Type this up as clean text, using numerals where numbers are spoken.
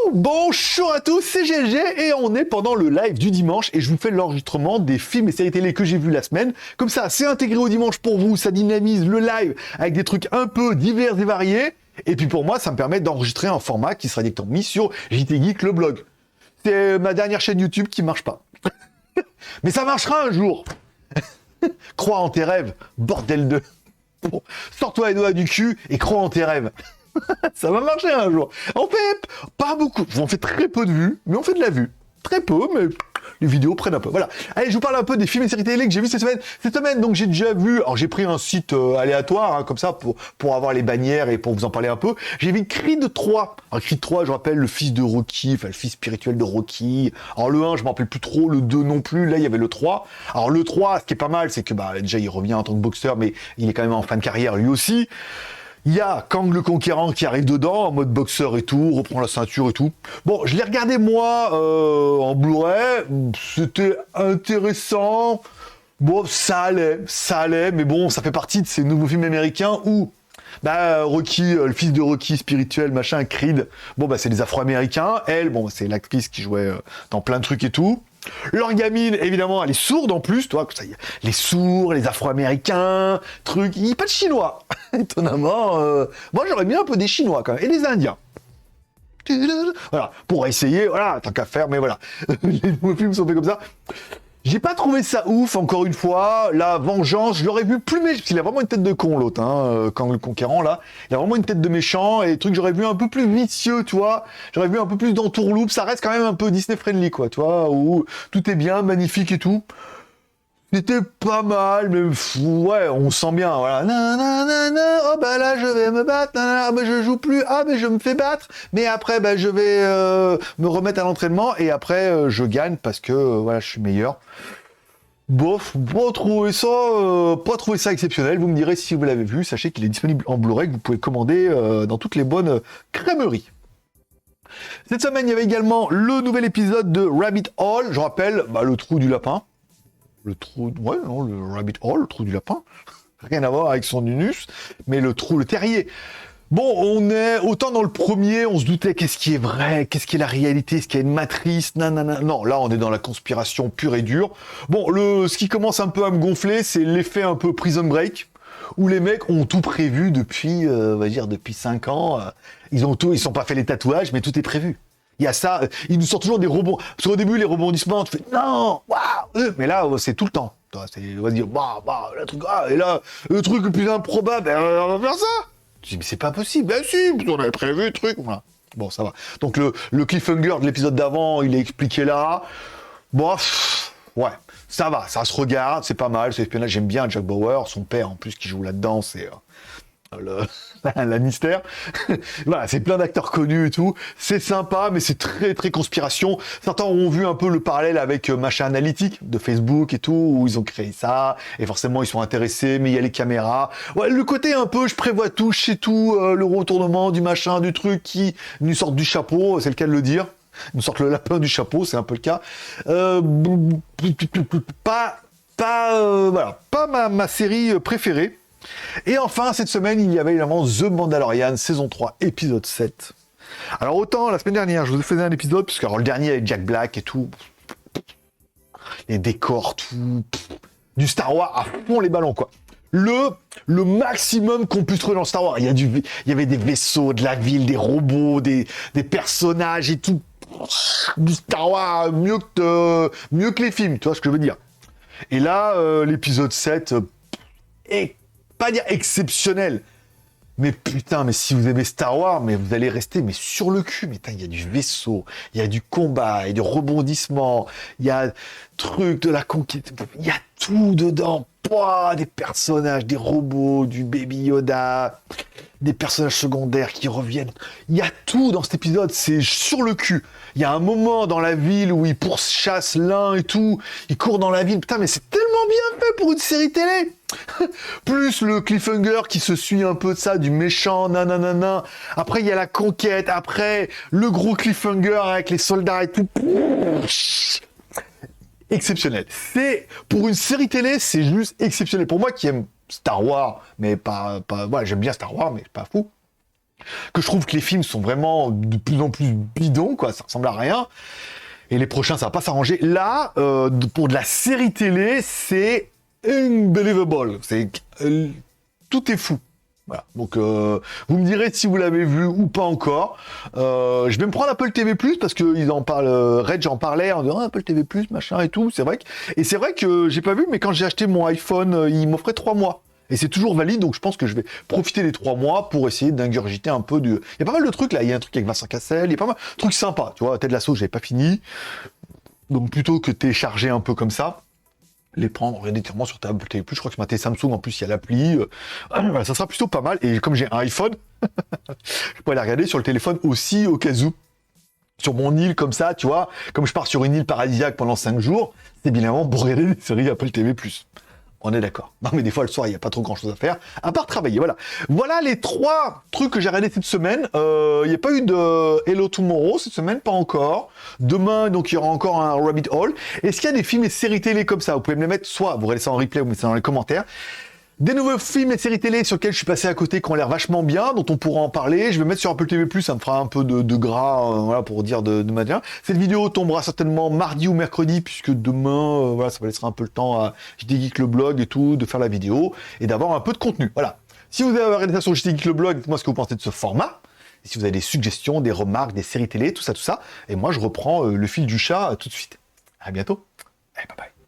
Bonjour à tous, c'est GLG et on est pendant le live du dimanche et je vous fais l'enregistrement des films et séries télé que j'ai vus la semaine. Comme ça, c'est intégré au dimanche pour vous, ça dynamise le live avec des trucs un peu divers et variés. Et puis pour moi, ça me permet d'enregistrer un format qui sera directement mis sur JT Geek, le blog. C'est ma dernière chaîne YouTube qui marche pas. Mais ça marchera un jour. Crois en tes rêves, bordel de... Bon, sors-toi les doigts du cul et crois en tes rêves. Ça va marcher un jour. On fait pas beaucoup. On fait très peu de vues, mais on fait de la vue. Très peu, mais les vidéos prennent un peu. Voilà. Allez, je vous parle un peu des films et séries télé que j'ai vus cette semaine. Cette semaine, donc j'ai déjà vu. Alors j'ai pris un site aléatoire, hein, comme ça, pour avoir les bannières et pour vous en parler un peu. J'ai vu Creed 3. Alors Creed 3, je rappelle, le fils de Rocky, enfin le fils spirituel de Rocky. Alors le 1, je m'en rappelle plus trop, le 2 non plus. Là, il y avait le 3. Alors le 3, ce qui est pas mal, c'est que déjà il revient en tant que boxeur, mais il est quand même en fin de carrière lui aussi. Il y a Kang le Conquérant qui arrive dedans, en mode boxeur et tout, reprend la ceinture et tout. Bon, je l'ai regardé moi en Blu-ray, c'était intéressant. Bon, ça allait, mais bon, ça fait partie de ces nouveaux films américains où Rocky, le fils de Rocky spirituel, machin, Creed, c'est des Afro-Américains. Elle, c'est l'actrice qui jouait dans plein de trucs et tout. Leur gamine, évidemment, elle est sourde en plus, toi, ça y est, les sourds, les Afro-Américains, trucs, il n'y a pas de Chinois. Étonnamment, moi j'aurais mis un peu des Chinois quand même, et des Indiens. Voilà, pour essayer, voilà, tant qu'à faire, mais voilà. Les nouveaux films sont faits comme ça. J'ai pas trouvé ça ouf, encore une fois. La vengeance, je l'aurais vu plus méchant, parce qu'il a vraiment une tête de con, l'autre, Kang le Conquérant, là. Il a vraiment une tête de méchant, et les trucs, j'aurais vu un peu plus vicieux, tu vois. J'aurais vu un peu plus d'entourloupe. Ça reste quand même un peu Disney-friendly, quoi, tu vois, où tout est bien, magnifique et tout. C'était pas mal, mais ouais, on sent bien, voilà. Oh là, je vais me battre, je joue plus, je me fais battre, mais après, je vais me remettre à l'entraînement, et après, je gagne parce que, voilà, je suis meilleur. Bof, pas trouvé ça exceptionnel. Vous me direz si vous l'avez vu, sachez qu'il est disponible en Blu-ray, que vous pouvez commander dans toutes les bonnes crèmeries. Cette semaine, il y avait également le nouvel épisode de Rabbit Hole, je rappelle, le trou du lapin. Le Rabbit Hole, le trou du lapin. Rien à voir avec son unus, mais le terrier. Bon, on est autant dans le premier, on se doutait qu'est-ce qui est vrai, qu'est-ce qui est la réalité, est-ce qu'il y a une matrice, nanana. Non, là, on est dans la conspiration pure et dure. Bon, ce qui commence un peu à me gonfler, c'est l'effet un peu Prison Break, où les mecs ont tout prévu depuis, depuis 5 ans. Ils sont pas fait les tatouages, mais tout est prévu. Il y a ça, ils nous sortent toujours des rebonds. Parce qu'au début, les rebondissements, tu fais non, waouh, mais là, c'est tout le temps. On va se dire, le truc, et là, le truc le plus improbable, on va faire ça. Tu dis, mais c'est pas possible. Ben si, on avait prévu le truc. Voilà. Bon, ça va. Donc, le cliffhanger de l'épisode d'avant, il est expliqué là. Bon, ouais, ça va, ça se regarde, c'est pas mal. C'est espionnage, j'aime bien Jack Bauer, son père en plus qui joue là-dedans, c'est. Lannister. Voilà, c'est plein d'acteurs connus et tout. C'est sympa, mais c'est très très conspiration. Certains ont vu un peu le parallèle avec machin analytique de Facebook et tout, où ils ont créé ça, et forcément ils sont intéressés, mais il y a les caméras. Ouais, le côté un peu, je prévois tout, je sais tout, le retournement du machin, du truc qui nous sort du chapeau, c'est le cas de le dire. Nous sortent le lapin du chapeau, c'est un peu le cas. Pas ma série préférée. Et enfin, cette semaine, il y avait évidemment The Mandalorian, saison 3, épisode 7. Alors autant, la semaine dernière, je vous ai fait un épisode, parce que le dernier avec Jack Black et tout, les décors, tout, du Star Wars à fond les ballons, quoi. Le maximum qu'on puisse trouver dans Star Wars. Il y avait des vaisseaux, de la ville, des robots, des personnages et tout. Du Star Wars, mieux que les films, tu vois ce que je veux dire. Et là, l'épisode 7 est pas dire exceptionnel, mais putain, mais si vous aimez Star Wars, mais vous allez rester mais sur le cul. Mais putain, il y a du vaisseau, il y a du combat, il y a du rebondissement, il y a truc de la conquête, il y a tout dedans. Pouah, des personnages, des robots, du Baby Yoda, des personnages secondaires qui reviennent. Il y a tout dans cet épisode, c'est sur le cul. Il y a un moment dans la ville où ils pourchassent l'un et tout, ils courent dans la ville. Putain, mais c'est tellement bien fait pour une série télé. Plus le cliffhanger qui se suit un peu de ça, du méchant, nanana. Après, il y a la conquête. Après, le gros cliffhanger avec les soldats et tout. Exceptionnel. C'est, pour une série télé, c'est juste exceptionnel. Pour moi qui aime Star Wars, mais pas voilà, j'aime bien Star Wars, mais pas fou. que je trouve que les films sont vraiment de plus en plus bidons, quoi, ça ressemble à rien. Et les prochains, ça va pas s'arranger. Là, pour de la série télé, c'est unbelievable. Tout est fou. Voilà. Donc, vous me direz si vous l'avez vu ou pas encore. Je vais me prendre Apple TV+, parce qu'ils en parlent, Reg en parlait, en disant Apple TV+, machin et tout. C'est vrai que j'ai pas vu, mais quand j'ai acheté mon iPhone, il m'offrait 3 mois. Et c'est toujours valide, donc je pense que je vais profiter des 3 mois pour essayer d'ingurgiter un peu du... Il y a pas mal de trucs là, il y a un truc avec Vincent Cassel, il y a pas mal de trucs sympas, tu vois, Ted Lasso, j'avais pas fini. Donc plutôt que télécharger un peu comme ça, les prendre, regarder directement sur ta Apple TV+, je crois que sur ma télé Samsung, en plus il y a l'appli, voilà, ça sera plutôt pas mal. Et comme j'ai un iPhone, je pourrais la regarder sur le téléphone aussi au cas où. Sur mon île comme ça, tu vois, comme je pars sur une île paradisiaque pendant 5 jours, c'est bien évidemment pour regarder des séries Apple TV+. On est d'accord. Non, mais des fois, le soir, il n'y a pas trop grand-chose à faire, à part travailler, voilà. Voilà les 3 trucs que j'ai regardés cette semaine. Il n'y a pas eu de Hello Tomorrow cette semaine, pas encore. Demain, donc, il y aura encore un Rabbit Hole. Est-ce qu'il y a des films et séries télé comme ça? Vous pouvez me les mettre, soit vous regardez ça en replay ou vous mettez ça dans les commentaires. Des nouveaux films et séries télé sur lesquels je suis passé à côté qui ont l'air vachement bien, dont on pourra en parler. Je vais mettre sur Apple TV+, ça me fera un peu de gras, voilà, pour dire de manière. Cette vidéo tombera certainement mardi ou mercredi, puisque demain, voilà, ça va laisser un peu le temps à JT Geek le blog et tout, de faire la vidéo, et d'avoir un peu de contenu, voilà. Si vous avez regardé ça sur JT Geek le blog, dites-moi ce que vous pensez de ce format. Et si vous avez des suggestions, des remarques, des séries télé, tout ça, et moi je reprends le fil du chat tout de suite. À bientôt, et bye bye.